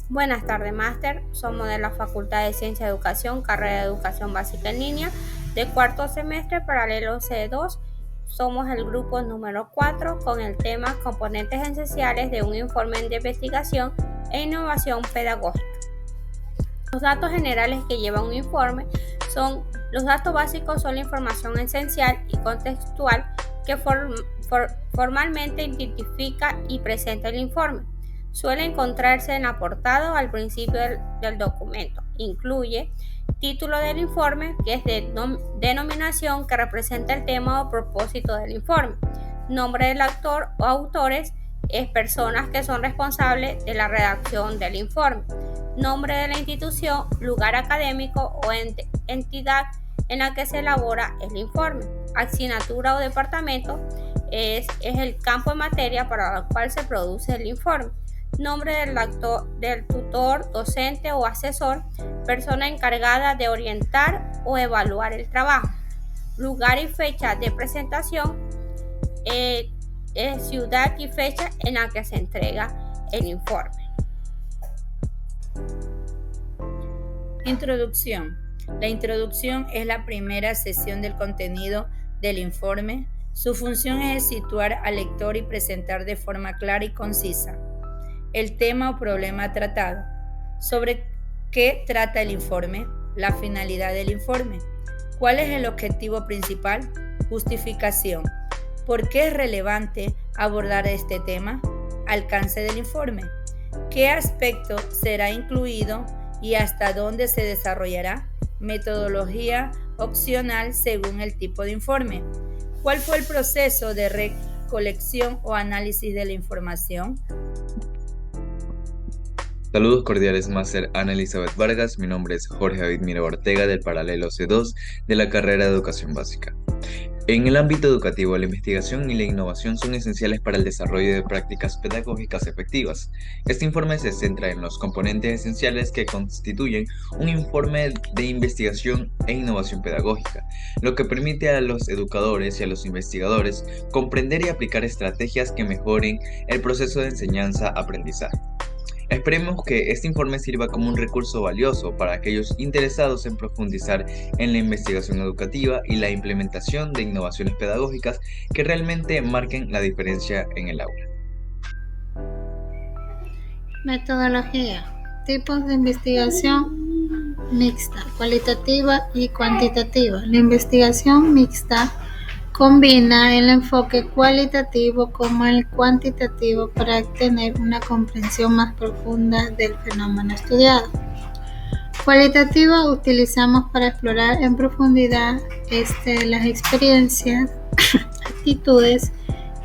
Buenas tardes, máster. Somos de la Facultad de Ciencia y Educación, carrera de Educación Básica en Línea, de cuarto semestre, paralelo C2. Somos el grupo número 4 con el tema Componentes esenciales de un informe de investigación e innovación pedagógica. Los datos generales que lleva un informe son los datos básicos, son la información esencial y contextual que formalmente identifica y presenta el informe. Suele encontrarse en la portada o al principio del documento. Incluye título del informe, que es de denominación que representa el tema o propósito del informe. Nombre del autor o autores es personas que son responsables de la redacción del informe. Nombre de la institución, lugar académico o entidad en la que se elabora el informe. Asignatura o departamento es el campo de materia para el cual se produce el informe. Nombre del tutor, docente o asesor, persona encargada de orientar o evaluar el trabajo. Lugar y fecha de presentación, ciudad y fecha en la que se entrega el informe. Introducción. La introducción es la primera sesión del contenido del informe. Su función es situar al lector y presentar de forma clara y concisa el tema o problema tratado. ¿Sobre qué trata el informe? La finalidad del informe. ¿Cuál es el objetivo principal? Justificación. ¿Por qué es relevante abordar este tema? Alcance del informe. ¿Qué aspecto será incluido y hasta dónde se desarrollará? Metodología opcional según el tipo de informe. ¿Cuál fue el proceso de recolección o análisis de la información? Saludos cordiales, máster Ana Elizabeth Vargas. Mi nombre es Jorge David Mira Ortega del paralelo C2 de la carrera de Educación Básica. En el ámbito educativo, la investigación y la innovación son esenciales para el desarrollo de prácticas pedagógicas efectivas. Este informe se centra en los componentes esenciales que constituyen un informe de investigación e innovación pedagógica, lo que permite a los educadores y a los investigadores comprender y aplicar estrategias que mejoren el proceso de enseñanza-aprendizaje. Esperemos que este informe sirva como un recurso valioso para aquellos interesados en profundizar en la investigación educativa y la implementación de innovaciones pedagógicas que realmente marquen la diferencia en el aula. Metodología. Tipos de investigación mixta, cualitativa y cuantitativa. La investigación mixta combina el enfoque cualitativo como el cuantitativo para obtener una comprensión más profunda del fenómeno estudiado. Cualitativa utilizamos para explorar en profundidad las experiencias, actitudes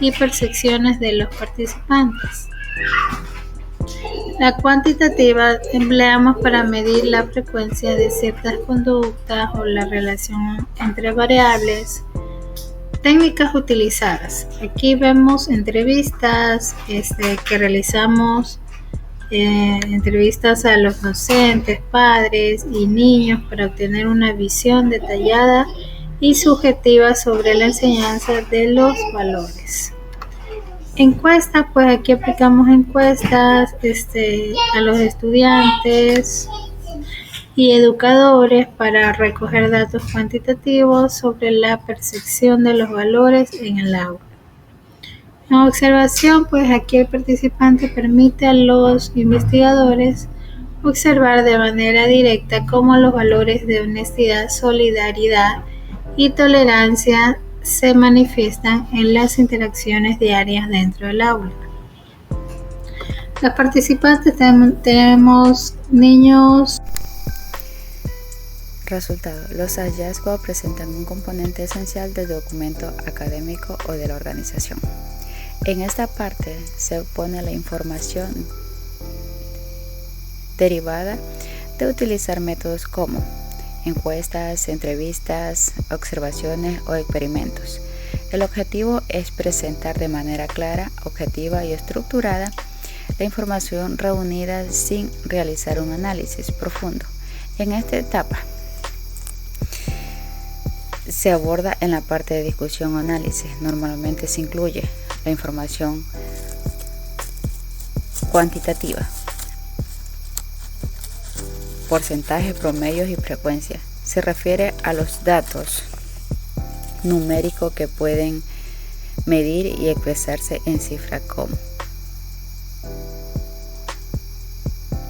y percepciones de los participantes. La cuantitativa empleamos para medir la frecuencia de ciertas conductas o la relación entre variables. Técnicas utilizadas. Aquí vemos entrevistas que realizamos, entrevistas a los docentes, padres y niños para obtener una visión detallada y subjetiva sobre la enseñanza de los valores. Encuestas, pues aquí aplicamos encuestas a los estudiantes y educadores para recoger datos cuantitativos sobre la percepción de los valores en el aula. En observación, pues aquí el participante permite a los investigadores observar de manera directa cómo los valores de honestidad, solidaridad y tolerancia se manifiestan en las interacciones diarias dentro del aula. Los participantes tenemos niños. Resultado. Los hallazgos presentan un componente esencial del documento académico o de la organización. En esta parte se obpone la información derivada de utilizar métodos como encuestas, entrevistas, observaciones o experimentos. El objetivo es presentar de manera clara, objetiva y estructurada la información reunida sin realizar un análisis profundo. En esta etapa se aborda en la parte de discusión o análisis. Normalmente se incluye la información cuantitativa. porcentajes, promedios y frecuencia. Se refiere a los datos numéricos que pueden medir y expresarse en cifras como,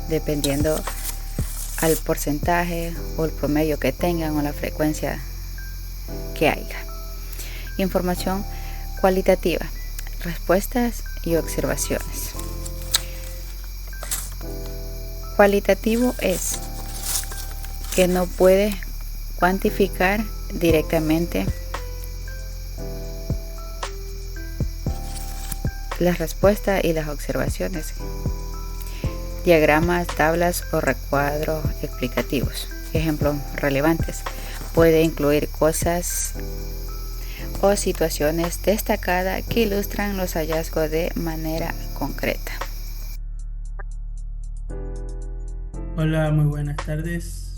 dependiendo al porcentaje o el promedio que tengan o la frecuencia que haya. Información cualitativa, respuestas y observaciones. Cualitativo es que no puede cuantificar directamente las respuestas y las observaciones. Diagramas, tablas o recuadros explicativos. Ejemplos relevantes. Puede incluir cosas o situaciones destacadas que ilustran los hallazgos de manera concreta. Hola, muy buenas tardes.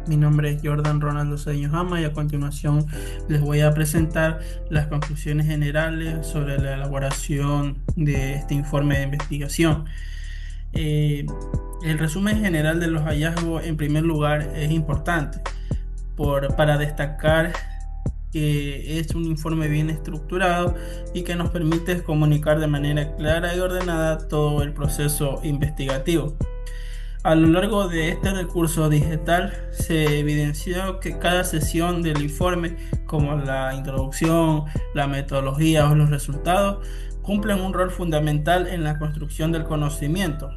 Mi nombre es Jordan Ronaldo Cedeño Jama y a continuación les voy a presentar las conclusiones generales sobre la elaboración de este informe de investigación. El resumen general de los hallazgos, en primer lugar, es importante para destacar que es un informe bien estructurado y que nos permite comunicar de manera clara y ordenada todo el proceso investigativo. A lo largo de este recurso digital se evidenció que cada sesión del informe, como la introducción, la metodología o los resultados, cumplen un rol fundamental en la construcción del conocimiento.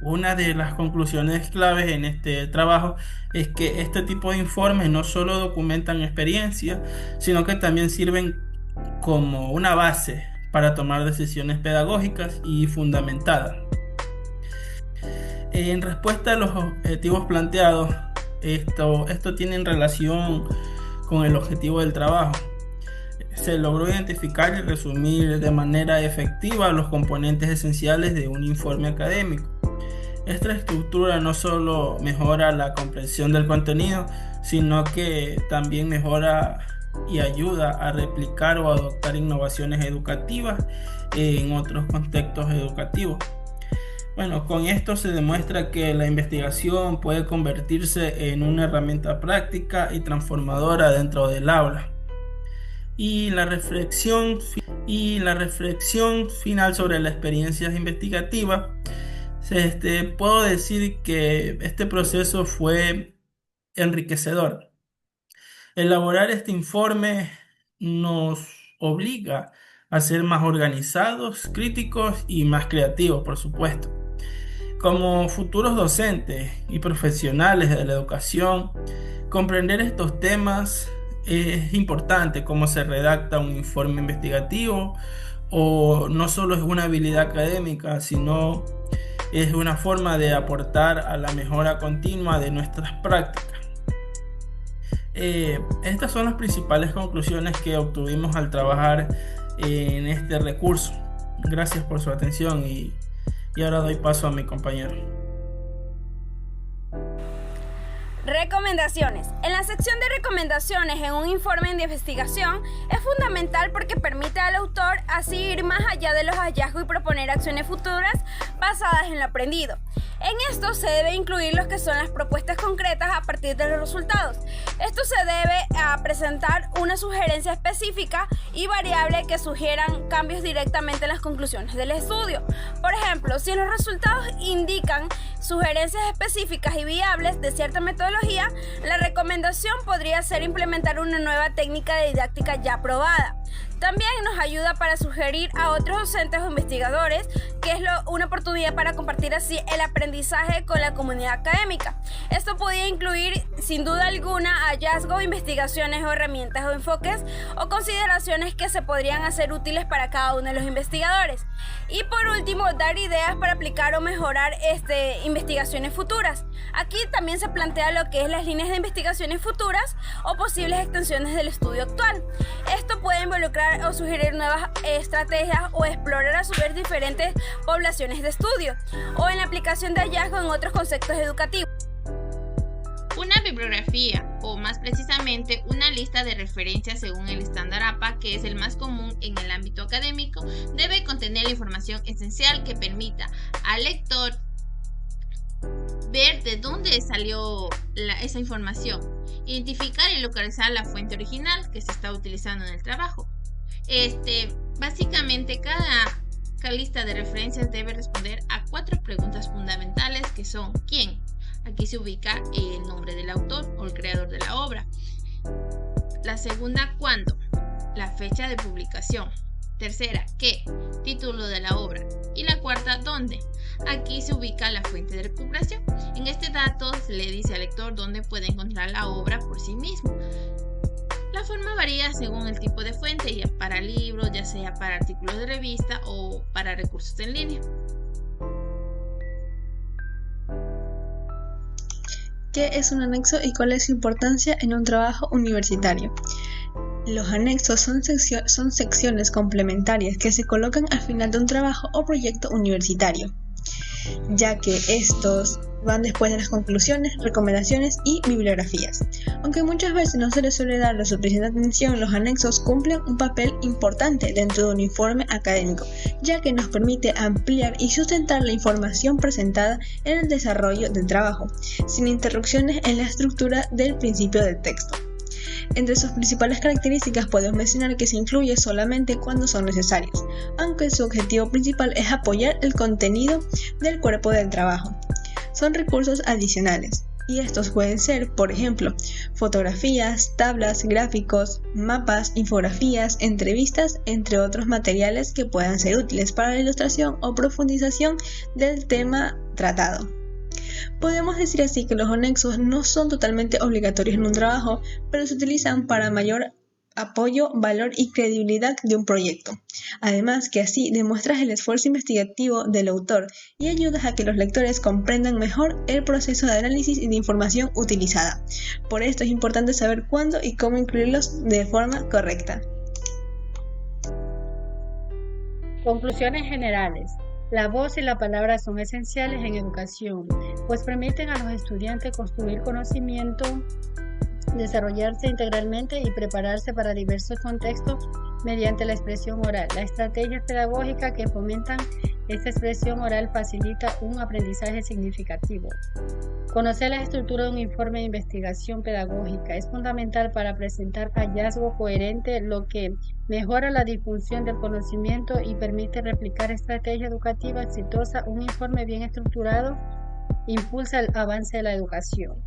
Una de las conclusiones claves en este trabajo es que este tipo de informes no solo documentan experiencia, sino que también sirven como una base para tomar decisiones pedagógicas y fundamentadas. En respuesta a los objetivos planteados, esto tiene relación con el objetivo del trabajo. Se logró identificar y resumir de manera efectiva los componentes esenciales de un informe académico. Esta estructura no solo mejora la comprensión del contenido, sino que también mejora y ayuda a replicar o adoptar innovaciones educativas en otros contextos educativos. Bueno, con esto se demuestra que la investigación puede convertirse en una herramienta práctica y transformadora dentro del aula. Y la reflexión final sobre las experiencias investigativas, puedo decir que este proceso fue enriquecedor. Elaborar este informe nos obliga a ser más organizados, críticos y más creativos, por supuesto. Como futuros docentes y profesionales de la educación, comprender estos temas es importante, cómo se redacta un informe investigativo, o no solo es una habilidad académica, sino es una forma de aportar a la mejora continua de nuestras prácticas. Estas son las principales conclusiones que obtuvimos al trabajar en este recurso. Gracias por su atención y ahora doy paso a mi compañero. Recomendaciones. En la sección de recomendaciones en un informe de investigación es fundamental porque permite al autor así ir más allá de los hallazgos y proponer acciones futuras basadas en lo aprendido. En esto se debe incluir los que son las propuestas concretas a partir de los resultados. Esto se debe a presentar una sugerencia específica y variable que sugieran cambios directamente en las conclusiones del estudio. Por ejemplo, si los resultados indican sugerencias específicas y viables de cierta metodología, la recomendación podría ser implementar una nueva técnica de didáctica ya probada. También nos ayuda para sugerir a otros docentes o investigadores que es una oportunidad para compartir así el aprendizaje con la comunidad académica. Esto podría incluir sin duda alguna hallazgos, investigaciones o herramientas o enfoques o consideraciones que se podrían hacer útiles para cada uno de los investigadores. Y por último, dar ideas para aplicar o mejorar investigaciones futuras. Aquí también se plantea lo que es las líneas de investigaciones futuras o posibles extensiones del estudio actual. Esto puede involucrar o sugerir nuevas estrategias o explorar a su vez diferentes poblaciones de estudio o en la aplicación de hallazgos en otros conceptos educativos. Una bibliografía, o más precisamente una lista de referencias según el estándar APA, que es el más común en el ámbito académico, debe contener la información esencial que permita al lector ver de dónde salió esa información, identificar y localizar la fuente original que se está utilizando en el trabajo. Básicamente cada lista de referencias debe responder a 4 preguntas fundamentales que son ¿quién? Aquí se ubica el nombre del autor o el creador de la obra. La segunda, ¿cuándo? La fecha de publicación. Tercera, ¿qué? Título de la obra. Y la cuarta, ¿dónde? Aquí se ubica la fuente de recuperación. En este dato se le dice al lector dónde puede encontrar la obra por sí mismo. La forma varía según el tipo de fuente, ya para libros, ya sea para artículos de revista o para recursos en línea. ¿Qué es un anexo y cuál es su importancia en un trabajo universitario? Los anexos son secciones complementarias que se colocan al final de un trabajo o proyecto universitario, ya que estos van después de las conclusiones, recomendaciones y bibliografías. Aunque muchas veces no se les suele dar la suficiente atención, los anexos cumplen un papel importante dentro de un informe académico, ya que nos permite ampliar y sustentar la información presentada en el desarrollo del trabajo, sin interrupciones en la estructura del principio del texto. Entre sus principales características podemos mencionar que se incluye solamente cuando son necesarios, aunque su objetivo principal es apoyar el contenido del cuerpo del trabajo. Son recursos adicionales, y estos pueden ser, por ejemplo, fotografías, tablas, gráficos, mapas, infografías, entrevistas, entre otros materiales que puedan ser útiles para la ilustración o profundización del tema tratado. Podemos decir así que los anexos no son totalmente obligatorios en un trabajo, pero se utilizan para mayor apoyo, valor y credibilidad de un proyecto. Además que así demuestras el esfuerzo investigativo del autor y ayudas a que los lectores comprendan mejor el proceso de análisis y de información utilizada. Por esto es importante saber cuándo y cómo incluirlos de forma correcta. Conclusiones generales. La voz y la palabra son esenciales en educación, pues permiten a los estudiantes construir conocimiento, desarrollarse integralmente y prepararse para diversos contextos mediante la expresión oral. Las estrategias pedagógicas que fomentan esta expresión oral facilita un aprendizaje significativo. Conocer la estructura de un informe de investigación pedagógica es fundamental para presentar hallazgo coherente, lo que mejora la difusión del conocimiento y permite replicar estrategia educativa exitosa. Un informe bien estructurado impulsa el avance de la educación.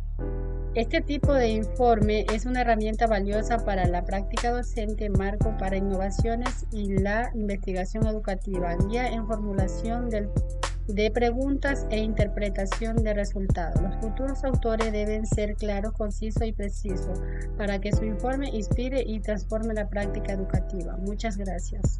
Este tipo de informe es una herramienta valiosa para la práctica docente, marco para innovaciones y la investigación educativa, guía en formulación de preguntas e interpretación de resultados. Los futuros autores deben ser claros, concisos y precisos para que su informe inspire y transforme la práctica educativa. Muchas gracias.